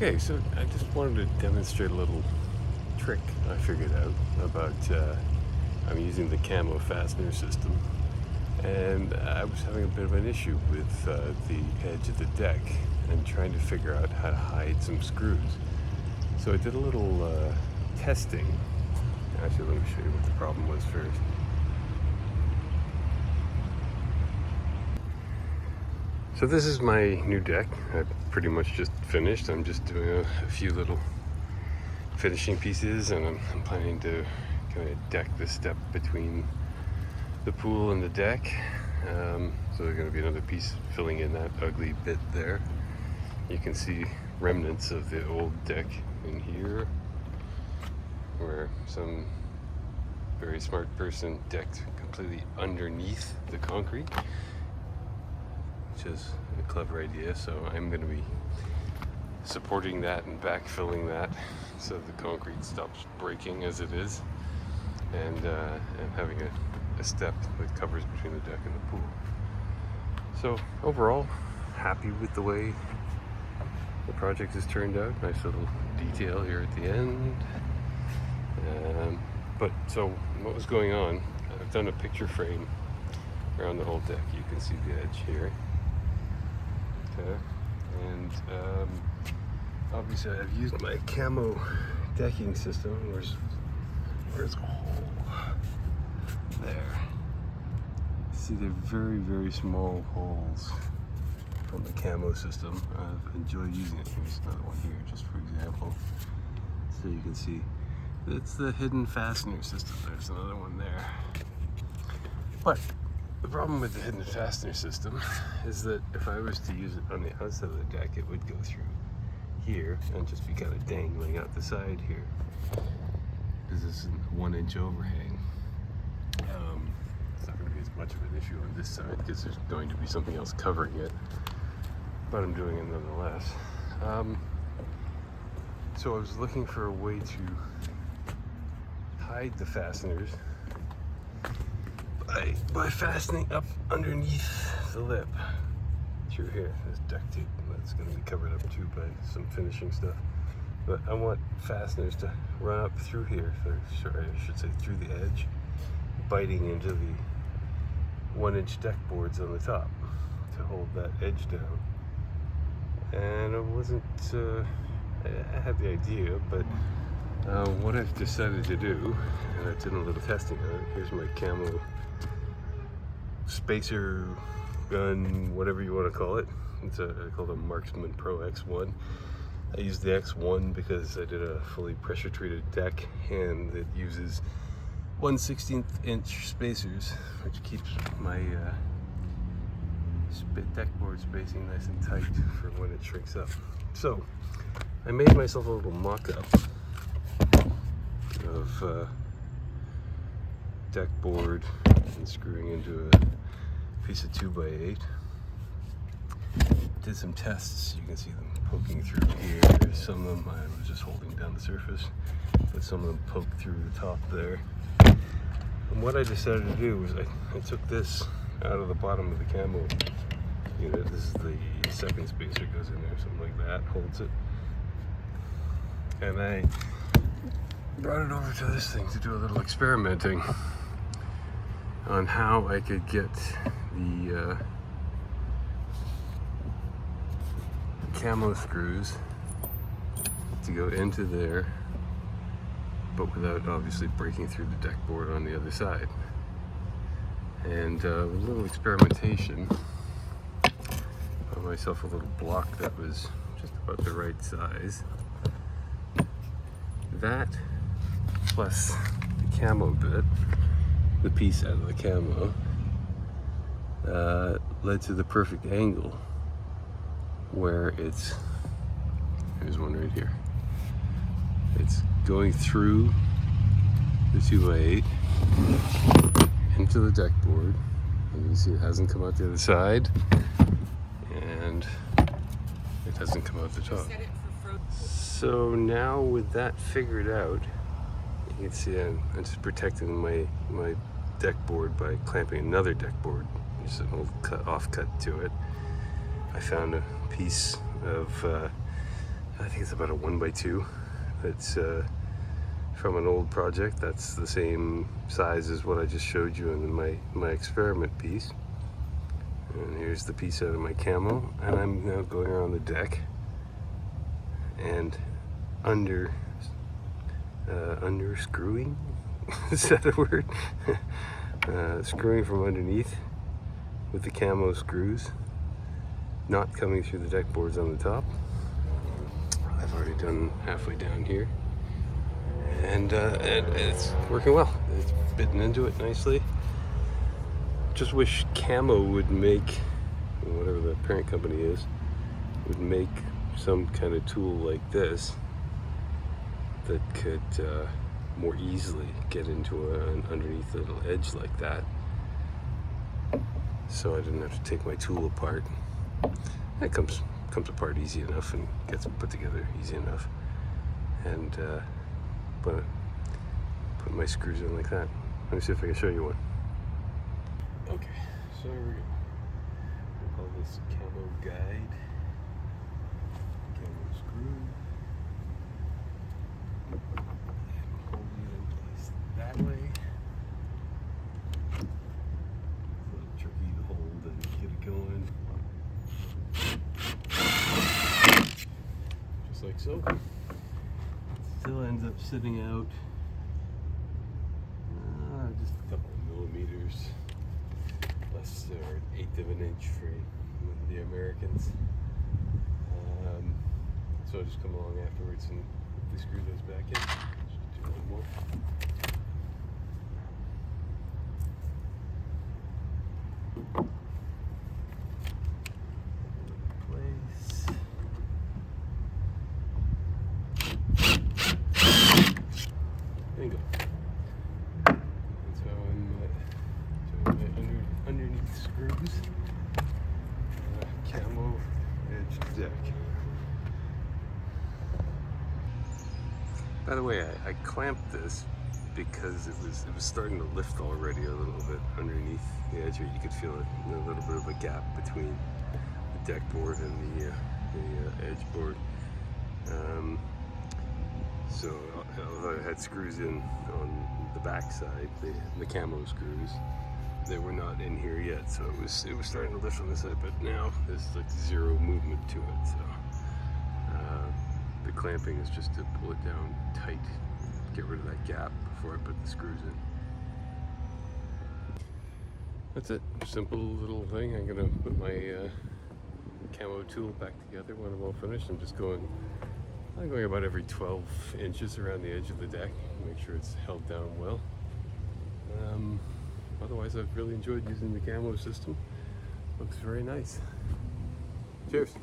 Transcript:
Okay, so I just wanted to demonstrate a little trick I figured out about, I'm using the Camo fastener system, and I was having a bit of an issue with the edge of the deck and trying to figure out how to hide some screws. So I did a little testing. Actually, let me show you what the problem was first. So this is my new deck. I pretty much just finished. I'm just doing a few little finishing pieces, and I'm planning to kind of deck the step between the pool and the deck. So there's going to be another piece filling in that ugly bit there. You can see remnants of the old deck in here, where some very smart person decked completely underneath the concrete, which is a clever idea. So I'm going to be supporting that and backfilling that so the concrete stops breaking as it is, and having a step that covers between the deck and the pool. So overall, happy with the way the project has turned out. Nice little detail here at the end. But so what was going on, I've done a picture frame around the whole deck. You can see the edge here. Okay. And obviously I've used my Camo decking system. Where's a hole? There. See, they're very, very small holes from the Camo system. I've enjoyed using it. Here's another one here, just for example. So you can see it's the hidden fastener system. There's another one there. But the problem with the hidden fastener system is that if I was to use it on the outside of the deck, it would go through here and just be kind of dangling out the side here. This is a 1-inch overhang. It's not going to be as much of an issue on this side because there's going to be something else covering it, but I'm doing it nonetheless. So I was looking for a way to hide the fasteners by fastening up underneath the lip through here. There's duct tape that's going to be covered up too by some finishing stuff, but I want fasteners to run up through here, sorry, I should say through the edge, biting into the 1-inch deck boards on the top to hold that edge down. And I wasn't I had the idea, but what I've decided to do, and I did a little testing on it. Here's my Camo spacer gun, whatever you want to call it. I call it a Marksman Pro X1. I used the X1 because I did a fully pressure treated deck, and it uses 1/16 inch spacers, which keeps my deck board spacing nice and tight for when it shrinks up. So I made myself a little mock-up of deck board and screwing into a piece of 2x8. Did some tests. You can see them poking through here. Some of them I was just holding down the surface, but some of them poked through the top there. And what I decided to do was I took this out of the bottom of the Camo unit. This is the second spacer, goes in there, something like that, holds it. And I brought it over to this thing to do a little experimenting on how I could get the Camo screws to go into there, but without obviously breaking through the deck board on the other side. And with a little experimentation, I found myself a little block that was just about the right size. That plus the Camo bit, the piece out of the Camo, led to the perfect angle where it's, here's one right here, it's going through the 2x8 into the deck board, and you can see it hasn't come out the other side, and it hasn't come out the top. So now with that figured out, you can see I'm just protecting my deck board by clamping another deck board. There's an old offcut to it. I found a piece of I think it's about a 1x2. It's from an old project that's the same size as what I just showed you in my experiment piece. And here's the piece out of my camo, and I'm now going around the deck and under screwing. Is that a word? Screwing from underneath with the camo screws, not coming through the deck boards on the top. I've already done halfway down here, and it's working well. It's bitten into it nicely. Just wish Camo would make, whatever the parent company is, would make some kind of tool like this that could more easily get into an underneath little edge like that, so I didn't have to take my tool apart. It comes apart easy enough and gets put together easy enough, and put my screws in like that. Let me see if I can show you one. Okay, so here we go. We'll call this Camo guide. Camo screw. And holding it in place that way. It's a little tricky to hold and get it going. Just like so. Still ends up sitting out just a couple of millimeters. Less or an eighth of an inch for the Americans. So I'll just come along afterwards and hopefully screw those back in. Just do one more. Place. There you go. Underneath screws, camo edged deck. By the way, I clamped this because it was starting to lift already a little bit underneath the edge here. You could feel a little bit of a gap between the deck board and the edge board. So although I had screws in on the back side, the camo screws, they were not in here yet, so it was starting to lift on this side, but now there's like zero movement to it. So the clamping is just to pull it down tight, get rid of that gap before I put the screws in. That's it. Simple little thing. I'm gonna put my camo tool back together when I'm all finished. I'm going about every 12 inches around the edge of the deck, make sure it's held down well. Otherwise, I've really enjoyed using the camo system. Looks very nice. Cheers.